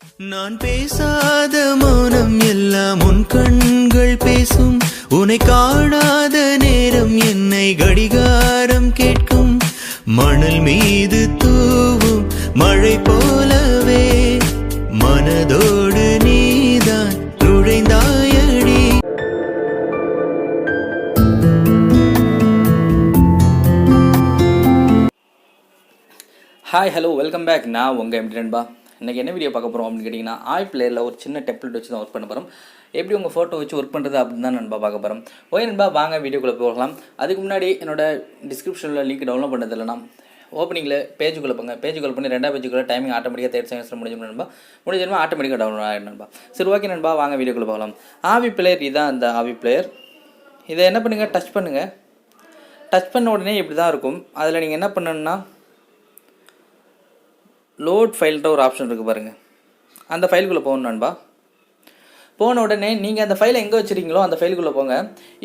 நான் பேசாத மௌனம் எல்லாம் உன் கண்கள் பேசும். உன்னை காணாத நேரம் என்னை கடிகாரம் கேட்கும். மணல் மீது தூவும் மழை போலவே மனதோடு நீதான் நுழைந்தாயடி. Hi hello welcome back. நான் உங்கள் எம்டி நண்பா. இன்றைக்கி என்ன வீடியோ பார்க்க போகிறோம் அப்படின்னு கேட்டிங்கன்னா, Aveeplayerல ஒரு சின்ன டெம்ப்ளேட் வச்சு தான் ஒர்க் பண்ண போகிறோம். எப்படி உங்கள் ஃபோட்டோ வச்சு ஒர்க் பண்ணுறது அப்படின்னு தான் நண்பா பார்க்க போகிறோம். ஓகே நண்பா, வாங்க வீடியோக்குள்ளே போகலாம். அதுக்கு முன்னாடி என்னோட டிஸ்கிரிப்ஷனில் லிங்க் டவுன்லோட் பண்ணது இல்லைனா ஓப்பனிங்கில் பேஜுக்குள்ளே போங்க. பேஜுக்குள்ளே பண்ணி 2வது பேஜுக்குள்ளே டைமிங் ஆட்டோமேட்டிக்காக 3rd செமஸ்டர் முடிஞ்சு நண்பா. முடிஞ்சதுமா ஆட்டோமேட்டிக்காக டவுன்லோட் ஆகிடும் நண்பா. சரி ஓகே நண்பா, வாங்க வீடியோக்குள்ளே போகலாம். Aveeplayer இதுதான் அந்த Aveeplayer. இதை என்ன பண்ணுங்கள், டச் பண்ணுங்கள். டச் பண்ண உடனே இப்படி தான் இருக்கும். அதில் நீங்கள் என்ன பண்ணணுன்னா, லோட் ஃபைல்கிட்ட ஒரு ஆப்ஷன் இருக்குது பாருங்கள். அந்த ஃபைலுக்குள்ளே போகணும் நண்பா. போன உடனே நீங்கள் அந்த ஃபைலை எங்கே வச்சுருக்கீங்களோ அந்த ஃபைலுக்குள்ளே போங்க.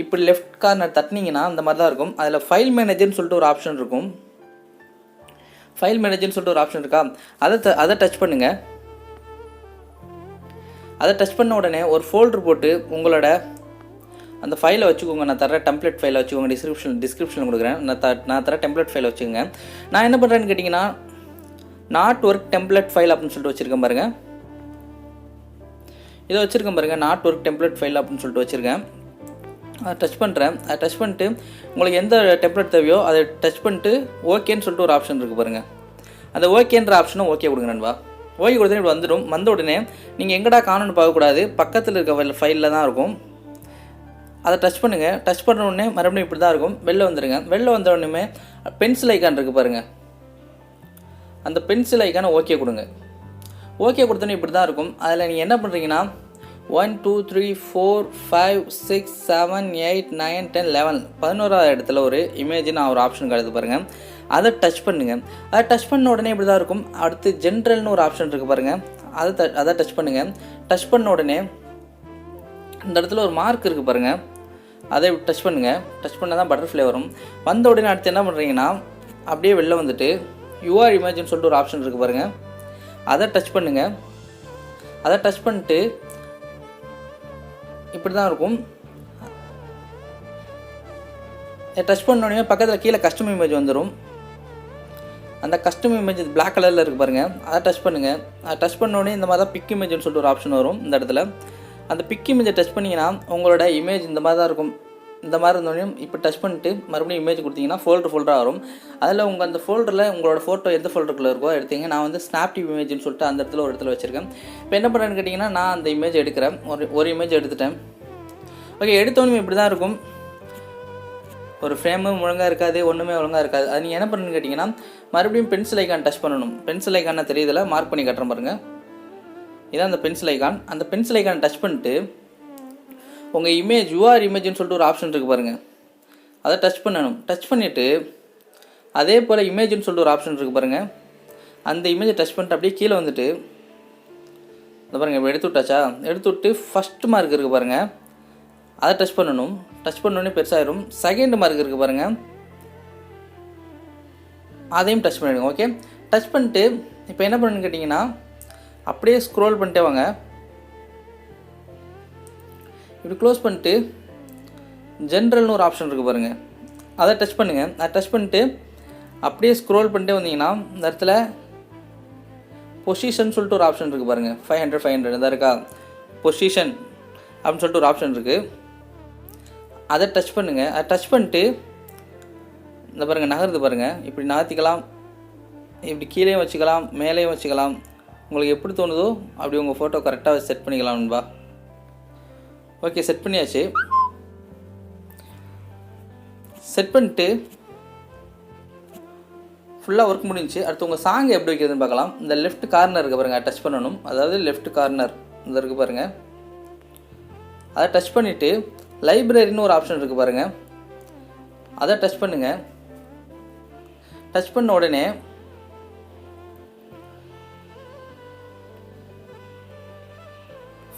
இப்படி லெஃப்ட் கார்னர் தட்டினீங்கன்னா அந்த மாதிரி தான் இருக்கும். அதில் ஃபைல் மேனேஜர்னு சொல்லிட்டு ஒரு ஆப்ஷன் இருக்கும். ஃபைல் மேனேஜர்னு சொல்லிட்டு ஒரு ஆப்ஷன் இருக்கா, அதை டச் பண்ணுங்கள். அதை டச் பண்ண உடனே ஒரு ஃபோல்டர் போட்டு உங்களோட அந்த ஃபைலை வச்சுக்கோங்க. நான் தர டெம்ப்ளேட் ஃபைலை வச்சுக்கோங்க. டிஸ்கிரிப்ஷனில் கொடுக்குறேன். நான் தர டெம்ப்ளேட் ஃபைலை வச்சுக்கோங்க. நான் என்ன பண்ணுறேன்னு கேட்டிங்கன்னா, நாட் ஒர்க் டெம்ப்ளேட் ஃபைல் அப்படின்னு சொல்லிட்டு வச்சுருக்கேன் பாருங்கள். இதை வச்சுருக்கேன் பாருங்கள், நாட் ஒர்க் டெம்ப்ளேட் ஃபைல் அப்படின்னு சொல்லிட்டு வச்சுருக்கேன். அதை டச் பண்ணுறேன். அதை டச் பண்ணிட்டு உங்களுக்கு எந்த டெம்ப்ளேட் தேவையோ அதை டச் பண்ணிட்டு ஓகேன்னு சொல்லிட்டு ஒரு ஆப்ஷன் இருக்குது பாருங்கள். அந்த ஓகேன்ற ஆப்ஷனும் ஓகே கொடுங்க நண்பா. ஓகே கொடுத்தா இப்படி வந்துடும். வந்த உடனே நீங்கள் எங்கடா காணணும்னு பார்க்கக்கூடாது, பக்கத்தில் இருக்க ஃபைலில் தான் இருக்கும். அதை டச் பண்ணுங்கள். டச் பண்ண உடனே மறுபடியும் இப்படி தான் இருக்கும். வெளில வந்துடுங்க. வெளில வந்த உடனே பென்சில் ஐக்கான் இருக்குது பாருங்கள். அந்த பென்சில் ஐக்கான ஓகே கொடுங்க. ஓகே கொடுத்தோன்னே இப்படி தான் இருக்கும். அதில் நீங்கள் என்ன பண்ணுறீங்கன்னா, 1 2 3 4 5 6 7 8 9 10 11 11வது இடத்துல ஒரு இமேஜ்னு ஒரு ஆப்ஷன் கிடையாது பாருங்கள். அதை டச் பண்ணுங்கள். அதை டச் பண்ண உடனே இப்படி தான் இருக்கும். அடுத்து ஜென்ரல்னு ஒரு ஆப்ஷன் இருக்குது பாருங்கள். அதை டச் பண்ணுங்கள். டச் பண்ண உடனே இந்த இடத்துல ஒரு மார்க் இருக்குது பாருங்கள். அதை டச் பண்ணுங்கள். டச் பண்ணால் தான் பட்டர்ஃப்ளை வரும். வந்த உடனே அடுத்து என்ன பண்ணுறீங்கன்னா, அப்படியே வெளில வந்துட்டு யூஆர் இமேஜ்னு சொல்லிட்டு ஒரு ஆப்ஷன் இருக்குது பாருங்கள். அதை டச் பண்ணுங்கள். அதை டச் பண்ணிட்டு இப்படி தான் இருக்கும். டச் பண்ணோடனே பக்கத்தில் கீழே கஸ்டம் இமேஜ் வந்துடும். அந்த கஸ்டம் இமேஜ் பிளாக் கலரில் இருக்குது பாருங்கள். அதை டச் பண்ணுங்கள். அதை டச் பண்ணோடனே இந்த மாதிரி தான் பிக் இமேஜ்னு சொல்லிட்டு ஒரு ஆப்ஷன் வரும் இந்த இடத்துல. அந்த பிக் இமேஜை டச் பண்ணிங்கன்னா உங்களோட இமேஜ் இந்த மாதிரி தான் இருக்கும். இந்த மாதிரி இருந்தோடனே இப்போ டச் பண்ணிட்டு மறுபடியும் இமேஜ் கொடுத்தீங்கன்னா ஃபோல்டராக வரும். அதில் உங்கள் அந்த ஃபோல்டரில் உங்களோட ஃபோட்டோ எந்த ஃபோல்டருக்குள்ளே இருக்கோ எடுத்தீங்க. நான் வந்து ஸ்னாப்டிவ் இமேஜ்னு சொல்லிட்டு அந்த இடத்துல ஒரு இடத்துல வச்சுருக்கேன். இப்போ என்ன பண்ணுறேன்னு கேட்டிங்கன்னா, நான் அந்த இமேஜ் எடுக்கிறேன். ஒரு இமேஜ் எடுத்துட்டேன். ஓகே, எடுத்தோடனே இப்படி தான் இருக்கும். ஒரு ஃப்ரேமும் ஒழுங்காக இருக்காது, ஒன்றுமே ஒழுங்காக இருக்காது. அது நீங்கள் என்ன பண்ணுன்னு கேட்டிங்கன்னா, மறுபடியும் பென்சில் ஐக்கான் டச் பண்ணணும். பென்சில் ஐக்கான தெரியுதில்ல, மார்க் பண்ணி கட்டுறேன் பாருங்கள். இதான் அந்த பென்சில் ஐக்கான். அந்த பென்சில் ஐக்கான் டச் பண்ணிட்டு உங்கள் இமேஜ் யூஆர் இமேஜ்னு சொல்லிட்டு ஒரு ஆப்ஷன் இருக்குது பாருங்கள். அதை டச் பண்ணணும். டச் பண்ணிவிட்டு அதே போல் இமேஜ்னு சொல்லிட்டு ஒரு ஆப்ஷன் இருக்குது பாருங்கள். அந்த இமேஜை டச் பண்ணிட்டு அப்படியே கீழே வந்துட்டு இந்த பாருங்கள், இப்போ எடுத்து விட்டாச்சா, எடுத்து விட்டு ஃபஸ்ட்டு மார்க் இருக்குது பாருங்கள். அதை டச் பண்ணணும். டச் பண்ணோடனே பெருசாகிடும். செகண்ட் மார்க் இருக்குது பாருங்கள். அதையும் டச் பண்ணிவிடுங்க. ஓகே, டச் பண்ணிட்டு இப்போ என்ன பண்ணுன்னு கேட்டிங்கன்னா, அப்படியே ஸ்க்ரோல் பண்ணிட்டே வாங்க. இப்படி க்ளோஸ் பண்ணிட்டு ஜென்ரல்னு ஒரு ஆப்ஷன் இருக்குது பாருங்கள். அதை டச் பண்ணுங்கள். அதை டச் பண்ணிட்டு அப்படியே ஸ்க்ரோல் பண்ணிட்டே வந்தீங்கன்னா இந்த இடத்துல பொசிஷன் சொல்லிட்டு ஒரு ஆப்ஷன் இருக்குது பாருங்கள். 500 இதாக இருக்கா, பொசிஷன் அப்படின்னு சொல்லிட்டு ஒரு ஆப்ஷன் இருக்குது. அதை டச் பண்ணுங்கள். அதை டச் பண்ணிட்டு இந்த பாருங்கள் நகருது பாருங்கள். இப்படி நகர்த்திக்கலாம், இப்படி கீழேயும் வச்சுக்கலாம், மேலேயும் வச்சுக்கலாம். உங்களுக்கு எப்படி தோணுதோ அப்படி உங்கள் ஃபோட்டோ கரெக்டாக செட் பண்ணிக்கலாம் நண்பா. ஓகே, செட் பண்ணியாச்சு. செட் பண்ணிட்டு ஃபுல்லாக ஒர்க் முடிஞ்சு. அடுத்து உங்கள் சாங் எப்படி வைக்கிறதுன்னு பார்க்கலாம். இந்த லெஃப்ட் கார்னர் இருக்குது பாருங்கள், டச் பண்ணணும். அதாவது லெஃப்ட் கார்னர் இந்த இருக்குது பாருங்கள். அதை டச் பண்ணிவிட்டு லைப்ரரின்னு ஒரு ஆப்ஷன் இருக்குது பாருங்கள். அதை டச் பண்ணுங்கள். டச் பண்ண உடனே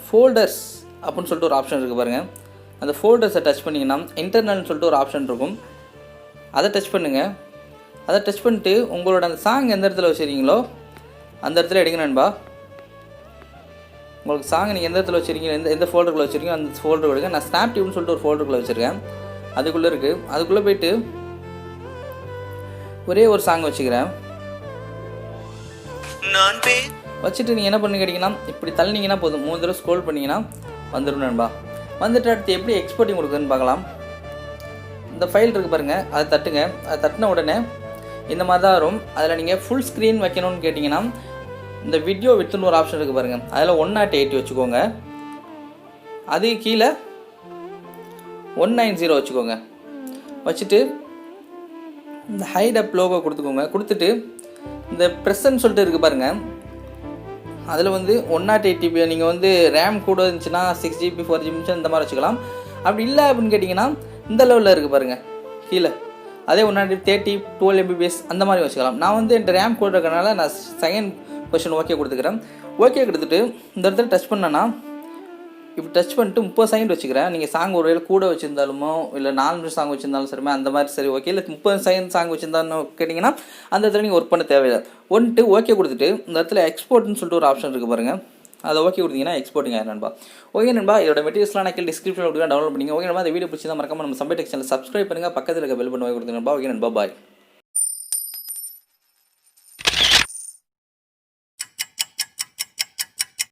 ஃபோல்டர்ஸ் அப்படின்னு சொல்லிட்டு ஒரு ஆப்ஷன் இருக்குது பாருங்கள். அந்த ஃபோல்டர்ஸை டச் பண்ணிங்கன்னா இன்டர்னல்னு சொல்லிட்டு ஒரு ஆப்ஷன் இருக்கும். அதை டச் பண்ணுங்கள். அதை டச் பண்ணிட்டு உங்களோட அந்த சாங் எந்த இடத்துல வச்சுருக்கீங்களோ அந்த இடத்துல எடுங்க நண்பா. உங்களுக்கு சாங் நீங்கள் எந்த இடத்துல வச்சுருக்கீங்க, எந்த ஃபோல்டருக்குள்ளே வச்சுருக்கீங்க அந்த ஃபோல்டர் கொடுங்க. நான் ஸ்னாப்டியூப்னு சொல்லிட்டு ஒரு ஃபோல்டருக்குள்ளே வச்சுருக்கேன். அதுக்குள்ளே இருக்குது. அதுக்குள்ளே போய்ட்டு ஒரே ஒரு சாங் வச்சுக்கிறேன். வச்சுட்டு நீங்கள் என்ன பண்ணி கேட்டிங்கன்னா இப்படி தள்ளினீங்கன்னா போதும், 3 தடவை ஸ்க்ரோல் பண்ணிங்கன்னா வந்துடும் நண்பா. வந்துட்டு அடுத்து எப்படி எக்ஸ்போர்ட்டிங் கொடுக்குதுன்னு பார்க்கலாம். இந்த ஃபைல் இருக்குது பாருங்கள், அதை தட்டுங்க. அதை தட்டின உடனே இந்த மாதிரி தான் வரும். அதில் நீங்கள் ஃபுல் ஸ்க்ரீன் வைக்கணும்னு கேட்டிங்கன்னா இந்த வீடியோ வித்துன்னு ஒரு ஆப்ஷன் இருக்குது பாருங்கள், அதில் 180 வச்சுக்கோங்க. அது கீழே 190 வச்சுக்கோங்க. வச்சுட்டு இந்த ஹைட் அப் லோகோ கொடுத்துக்கோங்க. கொடுத்துட்டு இந்த ப்ரெஸ்ன்னு சொல்லிட்டு இருக்குது பாருங்கள், அதில் வந்து 180 நீங்கள் வந்து ரேம் கூட இருந்துச்சுன்னா 6GB 4GB இந்த மாதிரி வச்சுக்கலாம். அப்படி இல்லை அப்படின்னு கேட்டிங்கன்னா இந்த லெவலில் இருக்குது பாருங்கள் கீழே, அதே 130 12 MBps அந்த மாதிரி வச்சுக்கலாம். நான் வந்து என் ரேம் கூட இருக்கிறனால நான் செகண்ட் கொஸ்டின் ஓகே கொடுத்துக்கிறேன். ஓகே கொடுத்துட்டு இந்த இடத்துல டச் பண்ணேன்னா இப்போ டச் பண்ணிட்டு 30 செகண்ட் வச்சுக்கிறேன். நீங்கள் சாங் ஒரு வேளை கூட வச்சுருந்தாலுமோ இல்லை 4 நிமிஷம் சாங் வச்சுருந்தாலும் சரிமே அந்த மாதிரி சரி ஓகே. இல்லை 30 செகண்ட் சாங் வச்சுருந்தாலும் கேட்டிங்கன்னா அந்த இடத்துல நீங்கள் ஒர்க் பண்ண தேவையில்லை. ஒன்ட்டு ஓகே கொடுத்துட்டு இந்த இடத்துல எக்ஸ்போர்ட்னு சொல்லிட்டு ஒரு ஆப்ஷன் இருக்குது பாருங்கள், அதை ஓகே கொடுத்தீங்கன்னா எக்ஸ்போர்ட்டிங் ஆகிடும் நண்பா. ஓகே நண்பா, இதோட மெட்டீரியல்ஸ்லாம் நான் டிஸ்கிரிப்ஷனில் டவுன்லோட் பண்ணிங்க. ஓகே நண்பா, இந்த வீடியோ பிடிச்சா மறக்காம நம்ம SambaiTech சேனல் சப்ஸ்கிரைப் பண்ணுங்கள், பக்கத்தில் இருக்க பெல் பட்டன் கொடுத்துங்க நண்பா. ஓகே நண்பா, பாய்.